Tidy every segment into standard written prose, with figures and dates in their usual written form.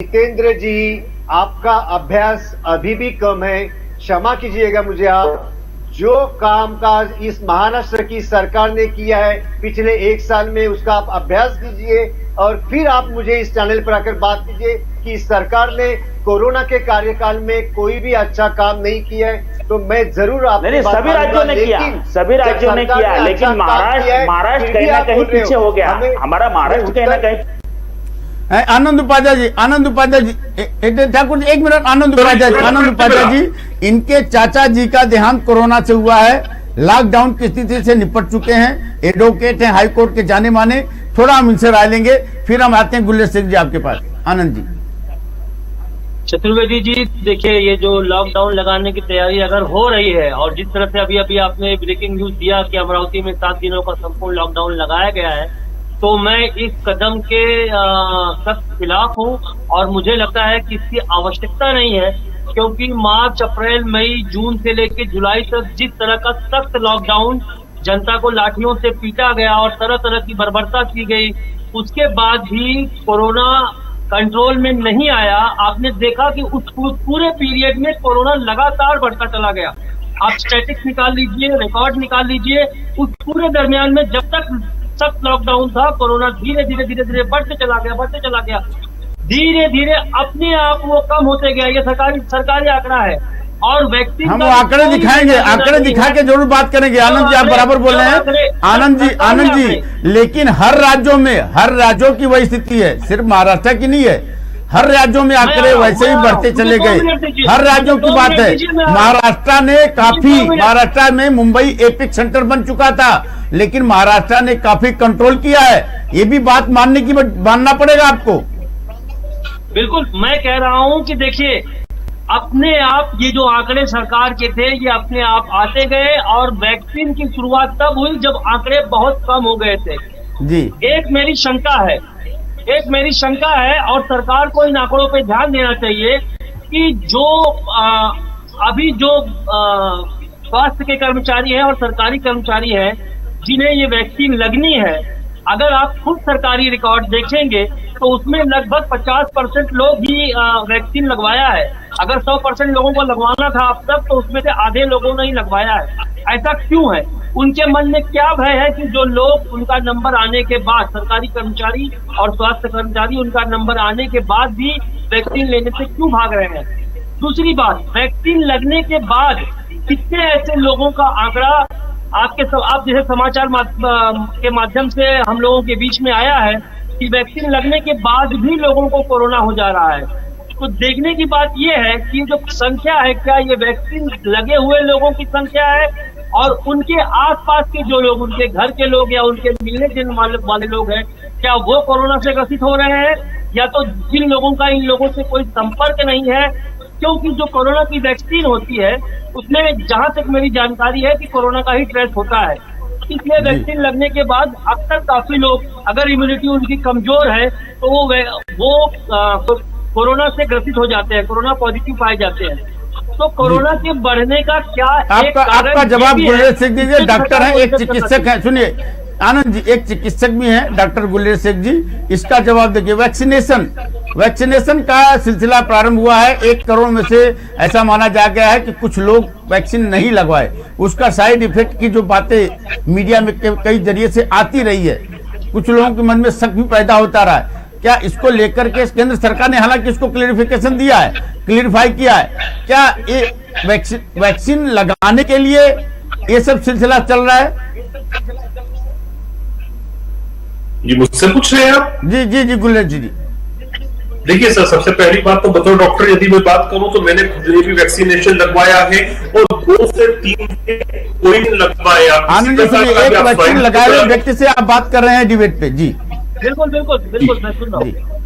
जितेंद्र जी, आपका अभ्यास अभी भी कम है, क्षमा कीजिएगा मुझे आप। जो कामकाज इस महाराष्ट्र की सरकार ने किया है पिछले 1 साल में, उसका आप अभ्यास कीजिए और फिर आप मुझे इस चैनल पर आकर बात कीजिए कि इस सरकार ने कोरोना के कार्यकाल में कोई भी अच्छा काम नहीं किया है। तो मैं जरूर आपकी बात सभी राज्यों ने किया, सभी राज्यों ने किया, लेकिन महाराष्ट्र कहीं ना कहीं पीछे हो गया। हमारा महाराष्ट्र कहीं ना कहीं। आनंद उपाध्याय जी, ठाकुर जी 1 मिनट। आनंद उपाध्याय जी, इनके चाचा जी का देहांत कोरोना से हुआ है, लॉकडाउन की स्थिति से निपट चुके हैं, एडवोकेट हैं, हाई कोर्ट के जाने माने। थोड़ा हम इनसे राय लेंगे, फिर हम आते हैं गुल्लेर सिंह जी आपके पास। आनंद जी। चतुर्वेदी जी, देखिए, ये जो लॉकडाउन लगाने की तैयारी अगर हो रही है और जिस तरह से अभी आपने ब्रेकिंग न्यूज दिया कि अमरावती में 7 दिनों का संपूर्ण लॉकडाउन लगाया गया है, तो मैं इस कदम के सख्त खिलाफ हूँ और मुझे लगता है कि इसकी आवश्यकता नहीं है, क्योंकि मार्च, अप्रैल, मई, जून से लेकर जुलाई तक जिस तरह का सख्त लॉकडाउन, जनता को लाठियों से पीटा गया और तरह तरह की बर्बरता की गई, उसके बाद भी कोरोना कंट्रोल में नहीं आया। आपने देखा कि उस पूरे पीरियड में कोरोना लगातार बढ़ता चला गया। आप स्टैटिस्टिक्स निकाल लीजिए, रिकॉर्ड निकाल लीजिए, उस पूरे दरमियान में जब तक सख्त लॉकडाउन था, कोरोना धीरे धीरे बढ़ते चला गया, धीरे धीरे अपने आप वो कम होते गया। ये सरकारी आंकड़ा है और वैक्सीन हम आंकड़े दिखाएंगे, आंकड़े दिखा के जरूर बात करेंगे। आनंद जी, आप बराबर बोल रहे हैं। आनंद जी, लेकिन हर राज्यों की वही स्थिति है, सिर्फ महाराष्ट्र की नहीं है। हर राज्यों में आंकड़े वैसे ही बढ़ते चले गए, हर राज्यों की बात है। महाराष्ट्र में मुंबई एपिक सेंटर बन चुका था, लेकिन महाराष्ट्र ने काफी कंट्रोल किया है। ये भी बात मानना पड़ेगा आपको। बिल्कुल, मैं कह रहा हूं कि देखिए, अपने आप ये जो आंकड़े सरकार के थे, ये अपने आप आते गए और वैक्सीन की शुरुआत तब हुई जब आंकड़े बहुत कम हो गए थे जी। एक मेरी शंका है और सरकार को इन आंकड़ों पे ध्यान देना चाहिए कि जो अभी जो स्वास्थ्य के कर्मचारी हैं और सरकारी कर्मचारी हैं जिन्हें ये वैक्सीन लगनी है, अगर आप खुद सरकारी रिकॉर्ड देखेंगे तो उसमें लगभग 50% लोग ही वैक्सीन लगवाया है। अगर 100% लोगों को लगवाना था अब तक, तो उसमें से आधे लोगों ने ही लगवाया है। ऐसा क्यों है? उनके मन में क्या भय है कि जो लोग उनका नंबर आने के बाद, सरकारी कर्मचारी और स्वास्थ्य कर्मचारी उनका नंबर आने के बाद भी वैक्सीन लेने से क्यों भाग रहे हैं? दूसरी बात, वैक्सीन लगने के बाद कितने ऐसे लोगों का आंकड़ा आप जैसे समाचार के माध्यम से हम लोगों के बीच में आया है कि वैक्सीन लगने के बाद भी लोगों को कोरोना हो जा रहा है। तो देखने की बात यह है कि जो संख्या है, क्या ये वैक्सीन लगे हुए लोगों की संख्या है और उनके आसपास के जो लोग, उनके घर के लोग या उनके मिलने जुलने वाले लोग हैं, क्या वो कोरोना से ग्रसित हो रहे हैं, या तो जिन लोगों का इन लोगों से कोई संपर्क नहीं है। क्योंकि जो कोरोना की वैक्सीन होती है उसमें, जहां तक मेरी जानकारी है, कि कोरोना का ही ट्रेस होता है। इसलिए वैक्सीन लगने के बाद अक्सर काफी लोग, अगर इम्यूनिटी उनकी कमजोर है, तो वो कोरोना से ग्रसित हो जाते हैं, कोरोना पॉजिटिव पाए जाते हैं। तो कोरोना के बढ़ने का क्या आपका जवाब गुल्लेर सिंह दीजिए। डॉक्टर हैं, एक चिकित्सक हैं। सुनिए आनंद जी, एक चिकित्सक भी हैं डॉक्टर गुल्लेर सिंह जी, इसका जवाब देखिए। वैक्सीनेशन का सिलसिला प्रारंभ हुआ है। 1 करोड़ में से ऐसा माना जा गया है कि कुछ लोग वैक्सीन नहीं लगवाए। उसका साइड इफेक्ट की जो बातें मीडिया में कई जरिए से आती रही है, कुछ लोगों के मन में शक भी पैदा होता रहा है। क्या इसको लेकर के केंद्र सरकार ने हालांकि इसको क्लियरिफिकेशन दिया है, क्लियरिफाई किया है, क्या ये वैक्सीन लगाने के लिए ये सब सिलसिला चल रहा है? जी, मुझसे पूछ रहे हैं आप? जी गुल्लेर जी। देखिए सर, सबसे पहली बात तो बतौर डॉक्टर यदि मैं बात करूं तो मैंने खुद ने भी वैक्सीनेशन लगवाया है और 2 से 3 कोई नहीं लगवाया। आनंद जी, एक वैक्सीन लगाए हुए व्यक्ति से आप बात कर रहे हैं डिबेट पे जी। बिल्कुल मैं सुन रहा हूँ।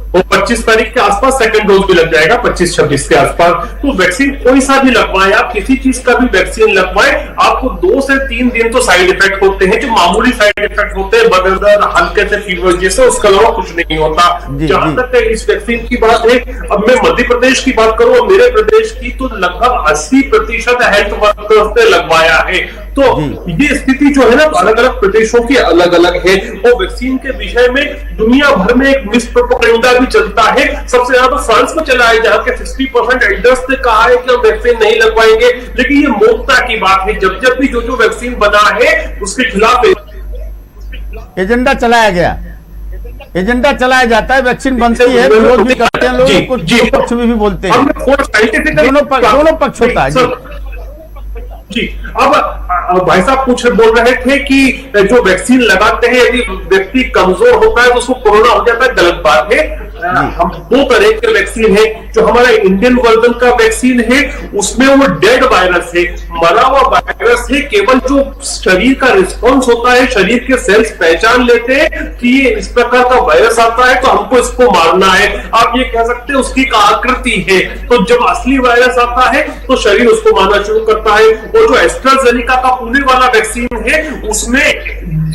और 25 तारीख के आसपास सेकंड डोज भी लग जाएगा, 25-26 के आसपास। तो वैक्सीन कोई सा भी लगवाए, आप किसी चीज का भी वैक्सीन लगवाए, आपको 2 से 3 दिन तो साइड इफेक्ट होते हैं, जो मामूली साइड इफेक्ट होते हैं, बदल हल्के से फीवर जैसे, उसके अलावा कुछ नहीं होता। जहां तक इस वैक्सीन की बात है, अब मैं मध्य प्रदेश की बात करूं, मेरे प्रदेश की, तो लगभग 80% हेल्थ वर्कर्स ने लगवाया है। तो ये स्थिति जो है ना, अलग अलग प्रदेशों की अलग अलग है। और वैक्सीन के विषय में दुनिया भर में एक मिसप्रोपेगेंडा भी चलता है, सबसे ज्यादा तो फ्रांस में चला है, जहां के 60% एल्डर्स ने कहा है कि हम वैक्सीन नहीं लगवाएंगे। लेकिन ये मूर्खता की बात है, जब जब भी जो वैक्सीन बना है उसके खिलाफ एजेंडा चलाया गया, एजेंडा चलाया जाता है, वैक्सीन बनती है, विरोध भी करते हैं लोग, कुछ पक्ष भी बोलते हैं, दोनों पक्ष होता है जी। अब भाई साहब कुछ बोल रहे थे कि जो वैक्सीन लगाते हैं यदि व्यक्ति कमजोर होता है तो उसको कोरोना हो जाता है, गलत बात है। हम दो तरह के वैक्सीन है, जो हमारा इंडियन वर्जन का वैक्सीन है उसमें वो डेड वायरस है, मरा हुआ वायरस है, केवल जो शरीर का रिस्पॉन्स होता है, शरीर के सेल्स पहचान लेते हैं कि ये इस प्रकार का वायरस आता है तो हमको इसको मारना है, आप ये कह सकते हैं उसकी एक आकृति है। तो जब असली वायरस आता है तो शरीर उसको मारना शुरू करता है। और जो एस्ट्राजेनेका का पुणे वाला वैक्सीन है उसमें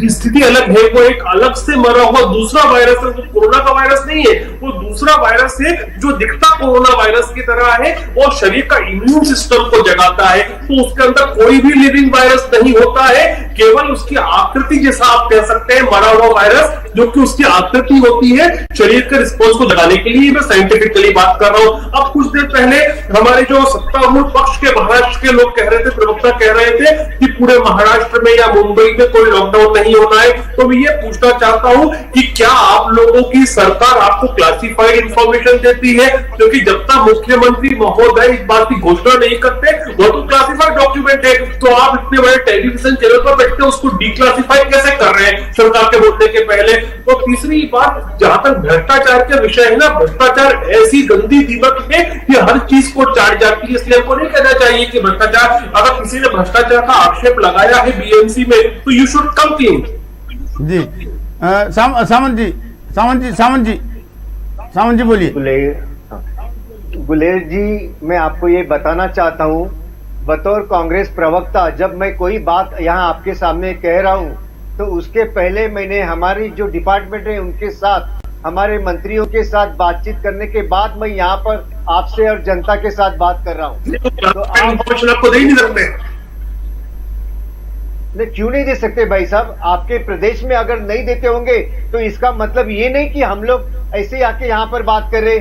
स्थिति अलग है, वो एक अलग से मरा हुआ दूसरा वायरस है, वो कोरोना का वायरस नहीं है, वो दूसरा वायरस है जो दिखता कोरोना वायरस की तरह है और शरीर का इम्यून सिस्टम को जगाता है। तो उसके अंदर कोई भी लिविंग वायरस नहीं होता है, केवल उसकी आकृति जैसा आप कह सकते हैं मरा हुआ वायरस, जो कि उसकी आकृति होती है शरीर के रिस्पॉन्स को जगाने के लिए। मैं साइंटिफिकली बात कर रहा हूं। अब कुछ देर पहले हमारे जो सत्तारूढ़ पक्ष के महाराष्ट्र के लोग कह रहे थे, प्रवक्ता कह रहे थे कि पूरे महाराष्ट्र में या मुंबई में कोई लॉकडाउन नहीं होना है। तो मैं ये पूछना चाहता हूं कि क्या आप लोगों की सरकार आपको क्लासिफाइड इंफॉर्मेशन देती है? क्योंकि जब तक मुख्यमंत्री महोदय इस बात की घोषणा नहीं करते वो तो क्लासिफाइड डॉक्यूमेंट है, तो आप इतने बड़े टेलीविजन चैनल पर बैठते उसको डिक्लासिफाई कैसे कर रहे हैं सरकार के बोलने के पहले? तो तीसरी बात, जहां तक भ्रष्टाचार के विषय है ना, भ्रष्टाचार ऐसी गंदी दीमक है कि हर चीज को चाट जाती है। इसलिए हमको नहीं कहना चाहिए कि भ्रष्टाचार, अगर किसी ने भ्रष्टाचार का आक्षेप लगाया है बीएमसी में तो यू शुड कम क्लीन। जी सामंत जी बोलिए। गुलेर जी, मैं आपको ये बताना चाहता हूँ, बतौर कांग्रेस प्रवक्ता जब मैं कोई बात यहाँ आपके सामने कह रहा हूँ तो उसके पहले मैंने हमारी जो डिपार्टमेंट है उनके साथ, हमारे मंत्रियों के साथ बातचीत करने के बाद मैं यहाँ पर आपसे और जनता के साथ बात कर रहा हूँ। तो आपको दे नहीं सकते? नहीं, क्यों नहीं दे सकते भाई साहब? आपके प्रदेश में अगर नहीं देते होंगे तो इसका मतलब ये नहीं कि हम लोग ऐसे आके यहाँ पर बात कर रहे।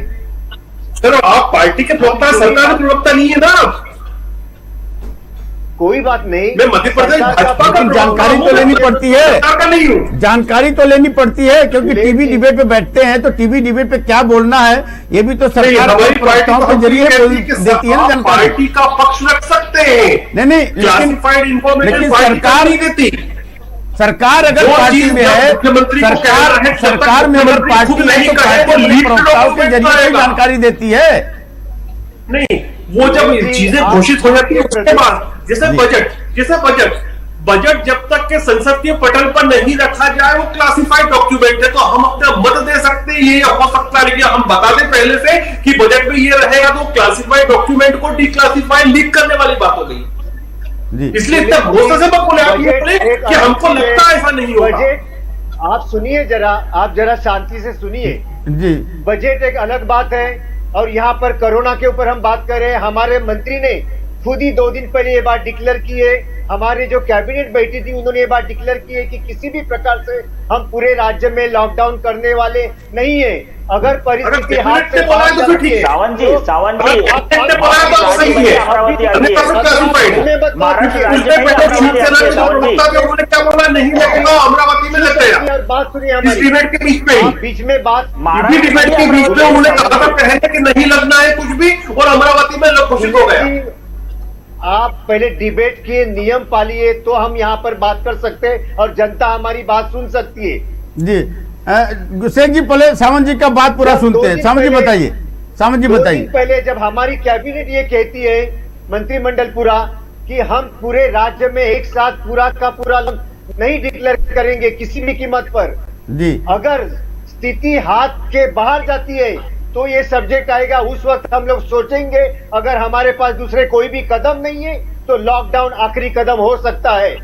सर आप पार्टी के प्रवक्ता, सरकार के प्रवक्ता नहीं है ना। कोई बात नहीं, मैं मध्य प्रदेश भाजपा का जानकारी तो लेनी पड़ती है, जानकारी तो लेनी पड़ती है, क्योंकि टीवी डिबेट पे बैठते हैं तो टीवी डिबेट पे क्या बोलना है ये भी तो सरकार हमारी प्रवक्ताओं के जरिए देती है ना जानकारी। पार्टी का पक्ष रख सकते हैं, नहीं, लेकिन सरकार नहीं देती। सरकार अगर पार्टी में है, सरकार में अगर पार्टी है तो पार्टी प्रवक्ताओं के जरिए जानकारी देती है। नहीं, वो जब चीजें घोषित हो जाती है उसके बाद, जैसे बजट जब तक के संसद के पटल पर नहीं रखा जाए वो क्लासिफाइड डॉक्यूमेंट है। तो हम अपना मत दे सकते हैं, ये हो सकता है, लेकिन हम बता दें पहले से कि बजट में ये रहेगा तो क्लासिफाइड डॉक्यूमेंट को डिक्लासिफाइड लीक करने वाली बात हो गई। इसलिए इतना भरोसा से मत बोले आप कि हमको लगता है ऐसा नहीं होगा। आप सुनिए जरा, आप जरा शांति से सुनिए जी। बजट एक अलग बात है और यहाँ पर कोरोना के ऊपर हम बात कर रहे हैं। हमारे मंत्री ने खुद ही 2 दिन पहले ये बात डिक्लेयर की है, हमारी जो कैबिनेट बैठी थी उन्होंने ये बात डिक्लेयर की है कि किसी भी प्रकार से हम पूरे राज्य में लॉकडाउन करने वाले नहीं है। अगर परिस्थिति हाथ से बाहर जाती है, सावंत जी बात सुनिए हमारी, बीच में बात नहीं लगना है कुछ भी और अमरावती में लोग घोषित हो गया। आप पहले डिबेट के नियम पालिए तो हम यहाँ पर बात कर सकते हैं और जनता हमारी बात सुन सकती है। जी शेख जी, पहले सावंत जी का बात पूरा सुनते हैं। सावंत जी बताइए, सावंत जी बताइए। पहले जब हमारी कैबिनेट ये कहती है, मंत्रिमंडल पूरा, कि हम पूरे राज्य में एक साथ पूरा का पूरा नहीं डिक्लेयर करेंगे किसी भी कीमत पर जी, अगर स्थिति हाथ के बाहर जाती है तो ये सब्जेक्ट आएगा। उस वक्त हम लोग सोचेंगे, अगर हमारे पास दूसरे कोई भी कदम नहीं है तो लॉकडाउन आखिरी कदम हो सकता है,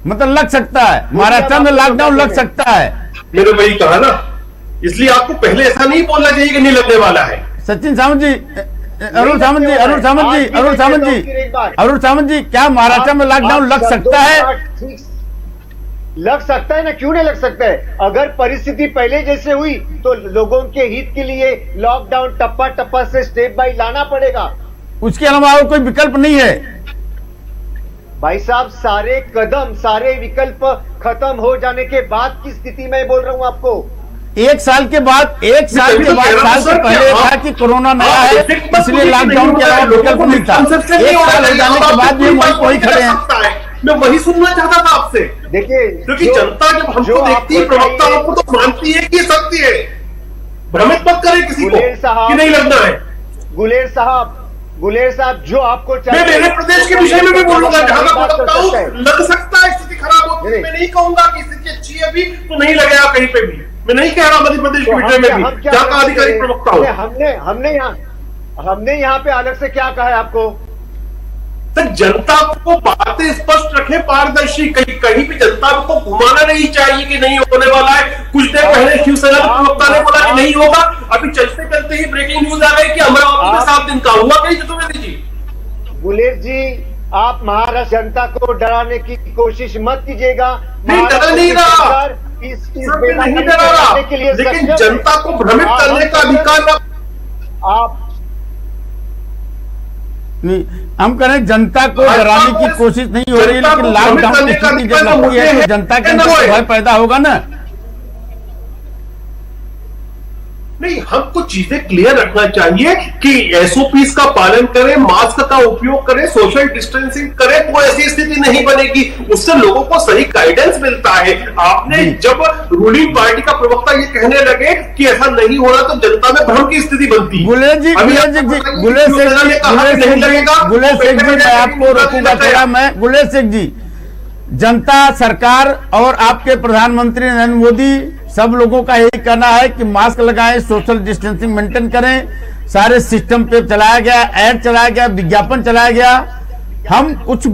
मतलब लग सकता है, महाराष्ट्र में लॉकडाउन लग सकता है। मैंने वही कहा ना, इसलिए आपको पहले ऐसा नहीं बोलना चाहिए कि नहीं लगने वाला है। सचिन सावंत जी, अरुण सावंत जी, क्या महाराष्ट्र में लॉकडाउन लग सकता है? लग सकता है ना, क्यों नहीं लग सकता है? अगर परिस्थिति पहले जैसे हुई तो लोगों के हित के लिए लॉकडाउन टप्पा टप्पा से स्टेप बाय लाना पड़ेगा। उसके अलावा और कोई विकल्प नहीं है। भाई साहब, सारे कदम, सारे विकल्प खत्म हो जाने के बाद की स्थिति में बोल रहा हूं आपको। एक साल के बाद साल से पहले था कि कोरोना नया है, इसलिए लॉकडाउन के अलावा विकल्प नहीं था। एक साल हो जाने के बाद भी वही खड़े हैं। मैं वही सुनना चाहता था आपसे। देखिए, क्योंकि जनता जब हमको देखती है, प्रवक्ता आपको तो मानती है कि ये सत्य है। भ्रमित मत करें किसी को कि नहीं लगना है। गुलेर साहब, जो आपको मैं मेरे प्रदेश के विषय में भी बोलूंगा, जहां मैं प्रवक्ता हूं, लग सकता है स्थिति खराब होती है। मैं नहीं कहूंगा कि स्थिति अच्छी है अभी, तो नहीं लगेगा कहीं पे भी। मैं नहीं कह रहा मध्य प्रदेश के विषय में भी, जहां का आधिकारिक प्रवक्ता हूं। हमने यहाँ पे अलग से क्या कहा है आपको? तो जनता को बातें स्पष्ट रखें, पारदर्शी। कहीं भी जनता को घुमाना नहीं चाहिए कि नहीं होने वाला है। कुछ देर पहले शिवसेना के प्रवक्ता ने बोला कि नहीं होगा, अभी चलते चलते ही ब्रेकिंग न्यूज आ गई कि अमरावती में 7 दिन का हुआ। कहीं चतुर्वेदी जी, गुलेर जी, आप महाराष्ट्र जनता को डराने की कोशिश मत कीजिएगा। नहीं डरा नहीं रहा, नहीं डरा रहा, लेकिन जनता को भ्रमित करने का अधिकार आप नहीं, हम कह रहे हैं जनता को डराने की कोशिश नहीं हो रही, लेकिन लॉकडाउन की स्थिति जब लगती है तो जनता के अंदर भय पैदा होगा ना। नहीं, हमको चीजें क्लियर रखना चाहिए कि एसओपीज का पालन करें, मास्क का उपयोग करें, सोशल डिस्टेंसिंग करें, तो ऐसी स्थिति नहीं बनेगी। उससे लोगों को सही गाइडेंस मिलता है। आपने जब रूलिंग पार्टी का प्रवक्ता ये कहने लगे कि ऐसा नहीं हो रहा, तो जनता में भ्रम की स्थिति बनती है। गुलेर शेख जी, मैं आपको रोकूंगा थोड़ा। मैं गुलेर शेख जी, जनता, सरकार और आपके प्रधानमंत्री नरेंद्र मोदी, सब लोगों का यही कहना है कि मास्क लगाएं, सोशल डिस्टेंसिंग मेंटेन करें। सारे सिस्टम पे चलाया गया, ऐड चलाया गया, विज्ञापन चलाया गया। हम कुछ भी